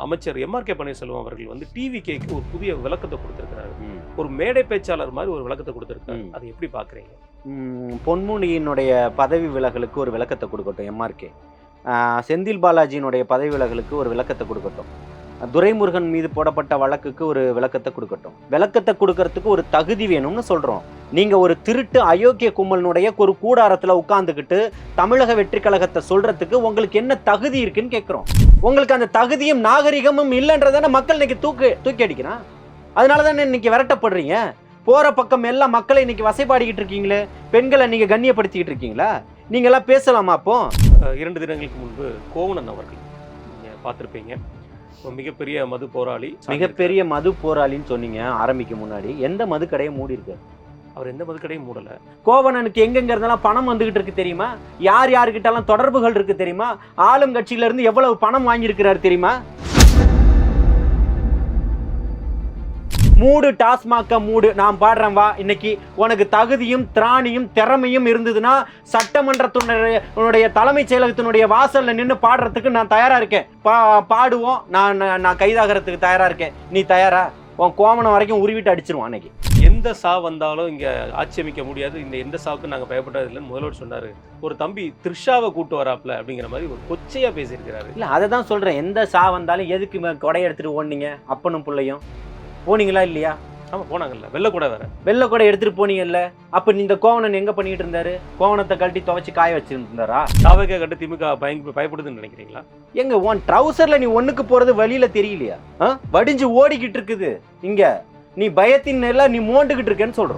அமைச்சர் எம்.ஆர்.கே. பன்னீர்செல்வம் அவர்கள் வந்து டிவிகேக்கு ஒரு புதிய விளக்கத்தை கொடுத்திருக்கிறாரு. ஒரு மேடை பேச்சாளர் மாதிரி ஒரு விளக்கத்தை கொடுத்திருக்காரு. அதை எப்படி பாக்குறீங்க? பொன்முடியினுடைய பதவி விலகலுக்கு ஒரு விளக்கத்தை கொடுக்கட்டும் எம்.ஆர்.கே. செந்தில் பாலாஜியினுடைய பதவி விலகலுக்கு ஒரு விளக்கத்தை கொடுக்கட்டும். துரைமுருகன் மீது போடப்பட்ட வழக்குக்கு ஒரு விளக்கத்தை கொடுக்கட்டும். விளக்கத்தை கொடுக்கறதுக்கு ஒரு தகுதி வேணும்னு சொல்றோம். நீங்க ஒரு திருட்டு அயோக்கிய கும்பலினுடைய ஒரு கூடாரத்துல உட்கார்ந்துக்கிட்டு தமிழக வெற்றி கழகத்தை சொல்றதுக்கு உங்களுக்கு என்ன தகுதி இருக்குன்னு கேட்கிறோம். உங்களுக்கு அந்த தகுதியும் நாகரிகமும் இல்லைன்றதான மக்கள் இன்னைக்கு தூக்கி அடிக்கிறான். அதனாலதானே இன்னைக்கு விரட்டப்படுறீங்க. போற பக்கம் எல்லாம் மக்களை இன்னைக்கு வசைபாடிக்கிட்டு இருக்கீங்களே, பெண்களை நீங்க கண்ணியப்படுத்திக்கிட்டு இருக்கீங்களா? நீங்க எல்லாம் பேசலாமா? அப்போ 2 தினங்களுக்கு முன்பு கோவணன் அவர்கள் நீங்க பார்த்திருப்பீங்க, மிகப்பெரிய மது போராளி. மிகப்பெரிய மது போராளின்னு சொன்னீங்க ஆரம்பிக்கும் முன்னாடி. எந்த மது கடையை மூடி இருக்கு? அவர் எந்த மது கடையும் மூடல. கோவணனுக்கு எங்கெங்கிறதெல்லாம் பணம் வந்துகிட்டு இருக்கு தெரியுமா? யார்கிட்ட எல்லாம் தொடர்புகள் இருக்கு தெரியுமா? ஆளும் கட்சியில இருந்து எவ்வளவு பணம் வாங்கி இருக்கிறாரு தெரியுமா? மூடு டாஸ்மாக மூடு, நான் பாடுறேன் வா. இன்னைக்கு உனக்கு தகுதியும் திராணியும் திறமையும் இருந்ததுன்னா சட்டமன்றத்தினுடைய தலைமைச் செயலகத்தினுடைய வாசல்ல நின்று பாடுறதுக்கு நான் தயாரா இருக்கேன். பாடுவோம். நான் கைதாகிறதுக்கு தயாரா இருக்கேன். நீ தயாரா? உன் கோவணம் வரைக்கும் உருவிட்டு அடிச்சிருவான். அன்னைக்கு எந்த சா வந்தாலும் இங்க ஆட்சி அமைக்க முடியாது, இந்த எந்த சாவுக்கு நாங்க பயப்பட்டது இல்லைன்னு முதல்வர் சொன்னாரு. ஒரு தம்பி த்ரிஷாவை கூட்டு வராப்ல அப்படிங்கிற மாதிரி ஒரு கொச்சையா பேசியிருக்கிறாரு. இல்ல, அதை தான் சொல்றேன். எந்த சா வந்தாலும் எதுக்கு கொடை எடுத்துட்டு ஓடுனீங்க? அப்பனும் பிள்ளையும் போனீங்களா இல்லையா? ஆமா போனாங்கல்ல. வெள்ளை கூட வேற வெள்ளை கூட எடுத்துட்டு போனீங்கல்ல. அப்ப இந்த கோவணன் எங்க பண்ணிட்டு இருந்தாரு? கோவணத்தை கழட்டி துவைச்சு காய வச்சிருந்தாரா? தாவக கட்டு திமுக பயப்படுதுன்னு நினைக்கிறீங்களா? எங்க உன் ட்ரௌசர்ல நீ ஒண்ணுக்கு போறது வழியில தெரியலையா? வடிஞ்சு ஓடிக்கிட்டு இருக்குது. இங்க நீ பயத்தின் எல்லாம் நீ மோண்டுகிட்டு இருக்கேன்னு சொல்றோம்.